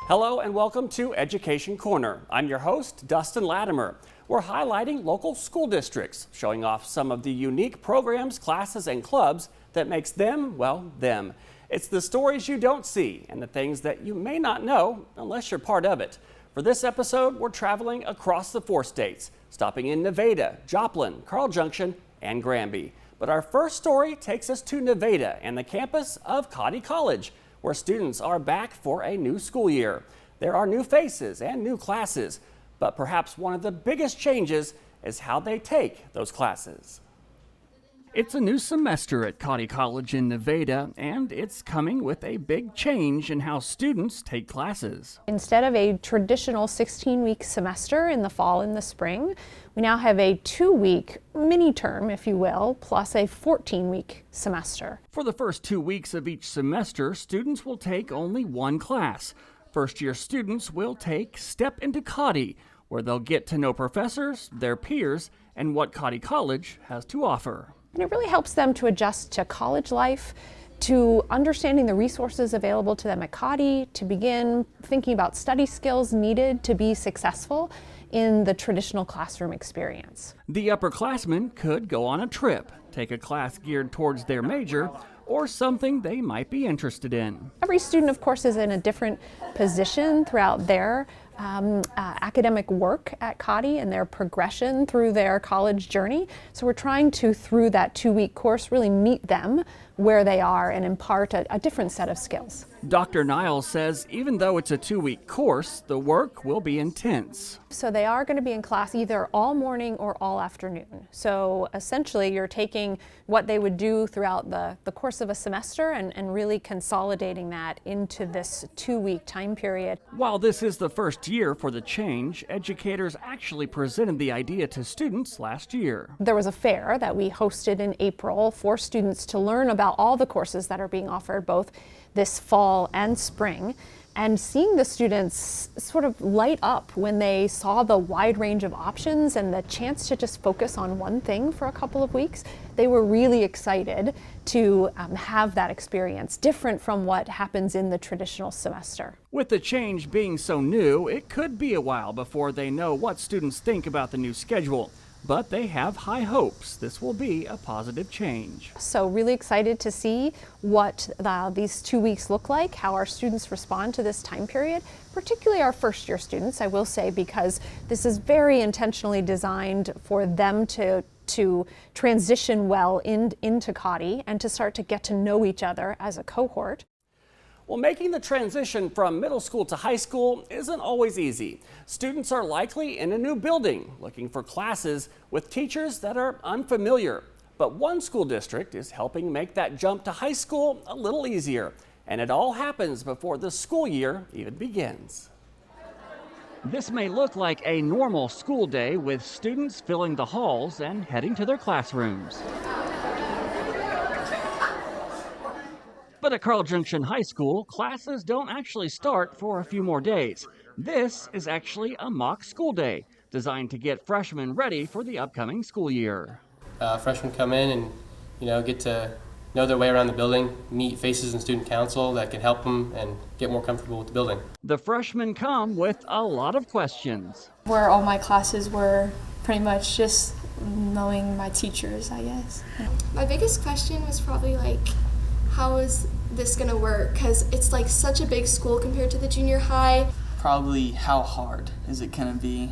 Hello and welcome to Education Corner. I'm your host, Dustin Latimer. We're highlighting local school districts, showing off some of the unique programs, classes, and clubs that makes them, well, them. It's the stories you don't see and the things that you may not know unless you're part of it. For this episode, we're traveling across the 4 states, stopping in Nevada, Joplin, Carl Junction, and Granby. But our first story takes us to Nevada and the campus of Cotty College, where students are back for a new school year. There are new faces and new classes, but perhaps one of the biggest changes is how they take those classes. It's a new semester at Cotty College in Nevada, and it's coming with a big change in how students take classes. Instead of a traditional 16-week semester in the fall and the spring, we now have a 2-week mini term, if you will, plus a 14-week semester. For the first 2 weeks of each semester, students will take only one class. First-year students will take Step into Cotty, where they'll get to know professors, their peers, and what Cotty College has to offer. And it really helps them to adjust to college life, to understanding the resources available to them at Cotty, to begin thinking about study skills needed to be successful in the traditional classroom experience. The upperclassmen could go on a trip, take a class geared towards their major, or something they might be interested in. Every student, of course, is in a different position throughout their academic work at Cotty and their progression through their college journey. So we're trying to, through that 2-week course, really meet them where they are and impart a different set of skills. Dr. Niles says even though it's a 2-week course, the work will be intense. So they are going to be in class either all morning or all afternoon. So essentially you're taking what they would do throughout the course of a semester and really consolidating that into this 2-week time period. While this is the first year for the change, educators actually presented the idea to students last year. There was a fair that we hosted in April for students to learn about all the courses that are being offered both this fall and spring, and seeing the students sort of light up when they saw the wide range of options and the chance to just focus on one thing for a couple of weeks. They were really excited to have that experience, different from what happens in the traditional semester. With the change being so new, it could be a while before they know what students think about the new schedule. But they have high hopes this will be a positive change. So really excited to see what these 2 weeks look like, how our students respond to this time period, particularly our first year students, I will say, because this is very intentionally designed for them to transition well into Cotty and to start to get to know each other as a cohort. Well, making the transition from middle school to high school isn't always easy. Students are likely in a new building, looking for classes with teachers that are unfamiliar. But one school district is helping make that jump to high school a little easier. And it all happens before the school year even begins. This may look like a normal school day with students filling the halls and heading to their classrooms. But at Carl Junction High School, classes don't actually start for a few more days. This is actually a mock school day, designed to get freshmen ready for the upcoming school year. Freshmen come in and get to know their way around the building, meet faces in student council that can help them and get more comfortable with the building. The freshmen come with a lot of questions. Where all my classes were pretty much just knowing my teachers, I guess. My biggest question was probably how is this gonna work? Because it's such a big school compared to the junior high. Probably how hard is it gonna be,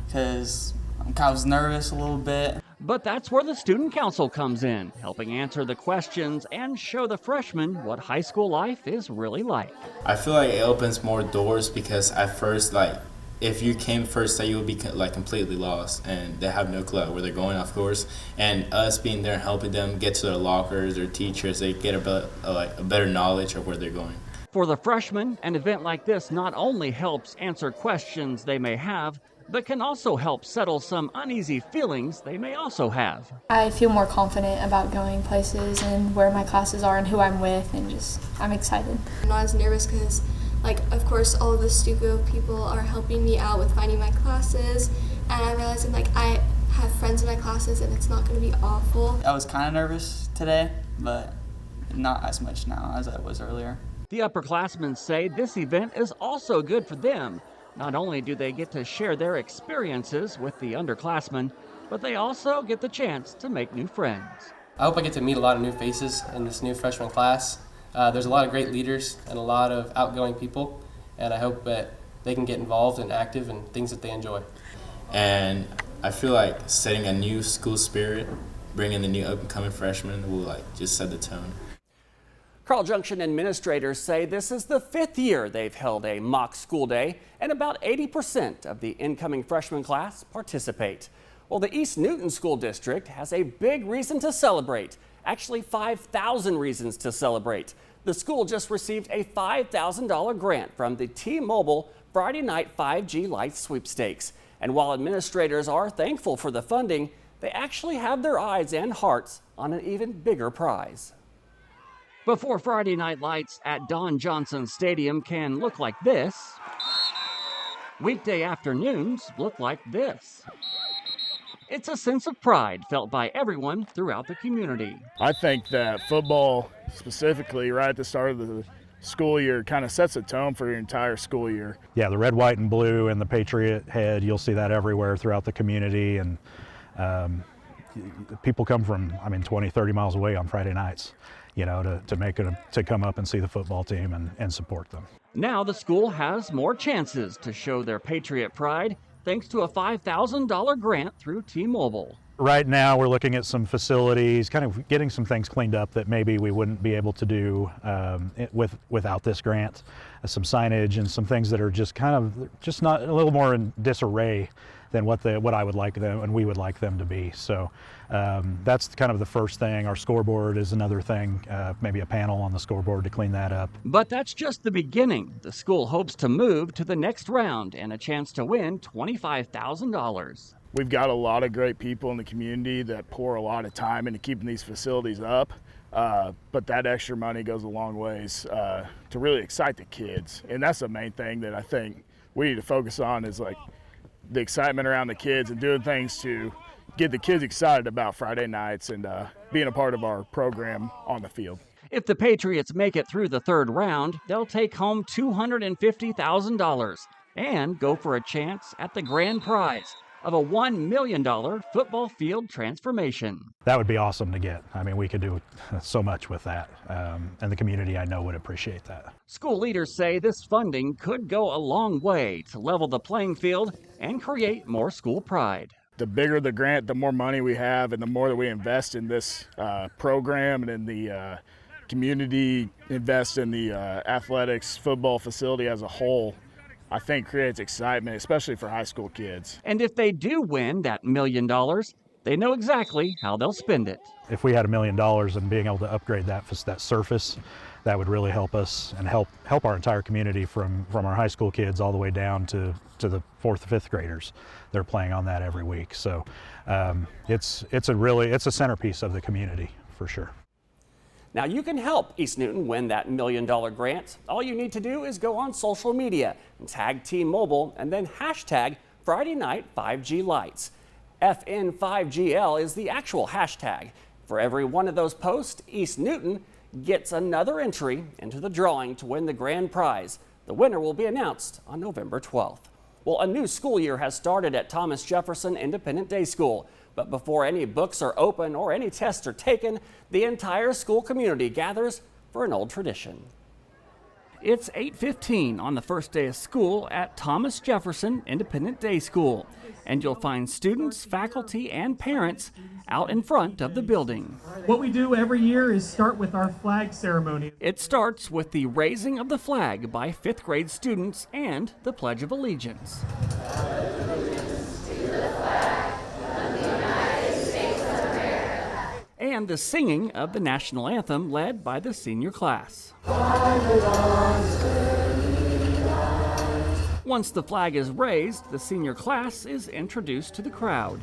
because I was nervous a little bit. But that's where the student council comes in, helping answer the questions and show the freshmen what high school life is really like. I feel like it opens more doors because at first, if you came first, that you would be completely lost and they have no clue where they're going, of course. And us being there and helping them get to their lockers, their teachers, they get a better knowledge of where they're going. For the freshmen, an event like this not only helps answer questions they may have, but can also help settle some uneasy feelings they may also have. I feel more confident about going places and where my classes are and who I'm with, and I'm excited. I'm not as nervous because of course all of the studio people are helping me out with finding my classes, and I'm realizing I have friends in my classes and it's not going to be awful. I was kind of nervous today, but not as much now as I was earlier. The upperclassmen say this event is also good for them. Not only do they get to share their experiences with the underclassmen, but they also get the chance to make new friends. I hope I get to meet a lot of new faces in this new freshman class. There's a lot of great leaders and a lot of outgoing people, and I hope that they can get involved and active in things that they enjoy. And I feel like setting a new school spirit, bringing the new up-and-coming freshmen will just set the tone. Carl Junction administrators say this is the 5th year they've held a mock school day, and about 80% of the incoming freshman class participate. Well, the East Newton School District has a big reason to celebrate. Actually, 5,000 reasons to celebrate. The school just received a $5,000 grant from the T-Mobile Friday Night 5G Lights Sweepstakes. And while administrators are thankful for the funding, they actually have their eyes and hearts on an even bigger prize. Before Friday Night Lights at Don Johnson Stadium can look like this, weekday afternoons look like this. It's a sense of pride felt by everyone throughout the community. I think that football, specifically right at the start of the school year, kind of sets a tone for your entire school year. Yeah, the red, white, and blue and the Patriot head, you'll see that everywhere throughout the community. And people come from, 20, 30 miles away on Friday nights, to come up and see the football team and support them. Now the school has more chances to show their Patriot pride thanks to a $5,000 grant through T-Mobile. Right now we're looking at some facilities, kind of getting some things cleaned up that maybe we wouldn't be able to do without this grant. Some signage and some things that are just not a little more in disarray than what I would like them and we would like them to be. So that's kind of the first thing. Our scoreboard is another thing, maybe a panel on the scoreboard to clean that up. But that's just the beginning. The school hopes to move to the next round and a chance to win $25,000. We've got a lot of great people in the community that pour a lot of time into keeping these facilities up, but that extra money goes a long ways to really excite the kids. And that's the main thing that I think we need to focus on is the excitement around the kids and doing things to get the kids excited about Friday nights and being a part of our program on the field. If the Patriots make it through the third round, they'll take home $250,000 and go for a chance at the grand prize of a $1 million football field transformation. That would be awesome to get. We could do so much with that, and the community I know would appreciate that. School leaders say this funding could go a long way to level the playing field and create more school pride. The bigger the grant, the more money we have, and the more that we invest in this program and in the community, invest in the athletics, football facility as a whole, I think creates excitement, especially for high school kids. And if they do win that $1 million, they know exactly how they'll spend it. If we had $1 million and being able to upgrade that surface, that would really help us and help our entire community from our high school kids all the way down to the 4th, 5th graders. They're playing on that every week. So it's a centerpiece of the community for sure. Now you can help East Newton win that $1 million grant. All you need to do is go on social media and tag T-Mobile and then hashtag Friday Night 5G Lights. FN5GL is the actual hashtag. For every one of those posts, East Newton gets another entry into the drawing to win the grand prize. The winner will be announced on November 12th. Well, a new school year has started at Thomas Jefferson Independent Day School. But before any books are open or any tests are taken, the entire school community gathers for an old tradition. It's 8:15 on the first day of school at Thomas Jefferson Independent Day School, and you'll find students, faculty, and parents out in front of the building. What we do every year is start with our flag ceremony. It starts with the raising of the flag by 5th grade students and the Pledge of Allegiance. And the singing of the national anthem led by the senior class. Once the flag is raised, the senior class is introduced to the crowd.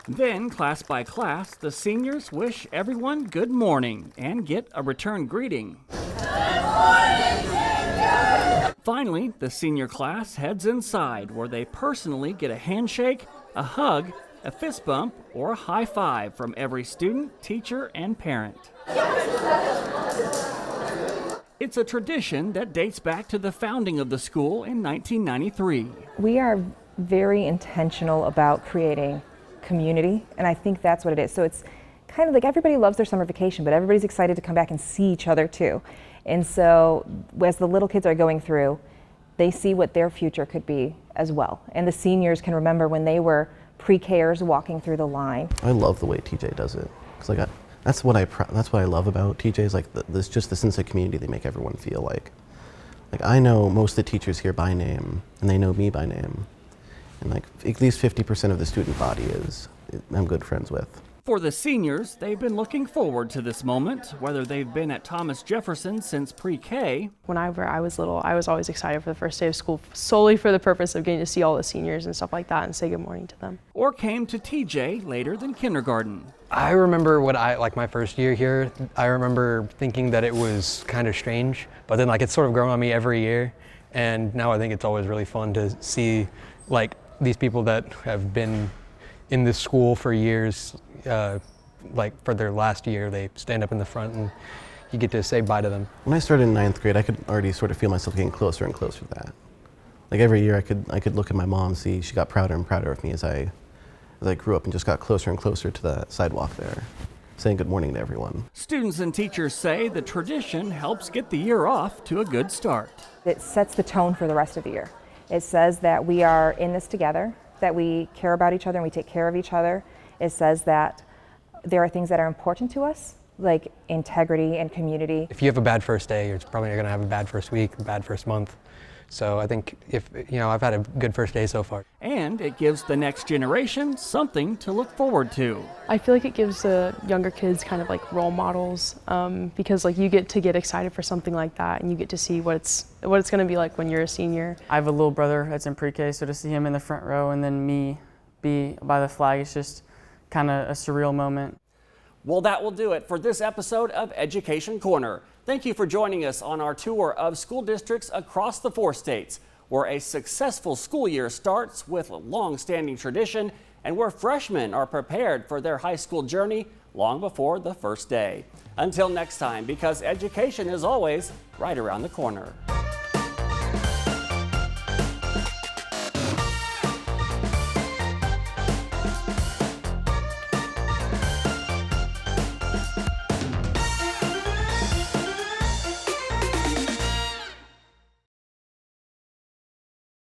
Then, class by class, the seniors wish everyone good morning and get a return greeting. Good morning, senior! Finally, the senior class heads inside where they personally get a handshake, a hug, a fist bump, or a high five from every student, teacher, and parent. It's a tradition that dates back to the founding of the school in 1993. We are very intentional about creating community, and I think that's what it is. So it's kind of like everybody loves their summer vacation, but everybody's excited to come back and see each other too. And so as the little kids are going through, they see what their future could be as well. And the seniors can remember when they were pre-Kers walking through the line. I love the way TJ does it. It's like that's what I love about TJ is like this just the sense of community they make everyone feel like. Like I know most of the teachers here by name, and they know me by name. And like at least 50% of the student body I'm good friends with. For the seniors, they've been looking forward to this moment, whether they've been at Thomas Jefferson since pre-K. Whenever I was little, I was always excited for the first day of school, solely for the purpose of getting to see all the seniors and stuff like that and say good morning to them. Or came to TJ later than kindergarten. I remember my first year here, I remember thinking that it was kind of strange, but then it's sort of grown on me every year. And now I think it's always really fun to see these people that have been in this school for years, for their last year, they stand up in the front and you get to say bye to them. When I started in 9th grade, I could already sort of feel myself getting closer and closer to that. Like every year I could look at my mom and see she got prouder and prouder of me as I grew up and just got closer and closer to the sidewalk there, saying good morning to everyone. Students and teachers say the tradition helps get the year off to a good start. It sets the tone for the rest of the year. It says that we are in this together, that we care about each other and we take care of each other. It says that there are things that are important to us, like integrity and community. If you have a bad first day, you're probably going to have a bad first week, a bad first month. So I think I've had a good first day so far. And it gives the next generation something to look forward to. I feel like it gives the younger kids kind of role models because you get to get excited for something like that and you get to see what it's going to be like when you're a senior. I have a little brother that's in pre-K, so to see him in the front row and then me be by the flag, it's just kind of a surreal moment. Well, that will do it for this episode of Education Corner. Thank you for joining us on our tour of school districts across the 4 states, where a successful school year starts with a long-standing tradition and where freshmen are prepared for their high school journey long before the first day. Until next time, because education is always right around the corner.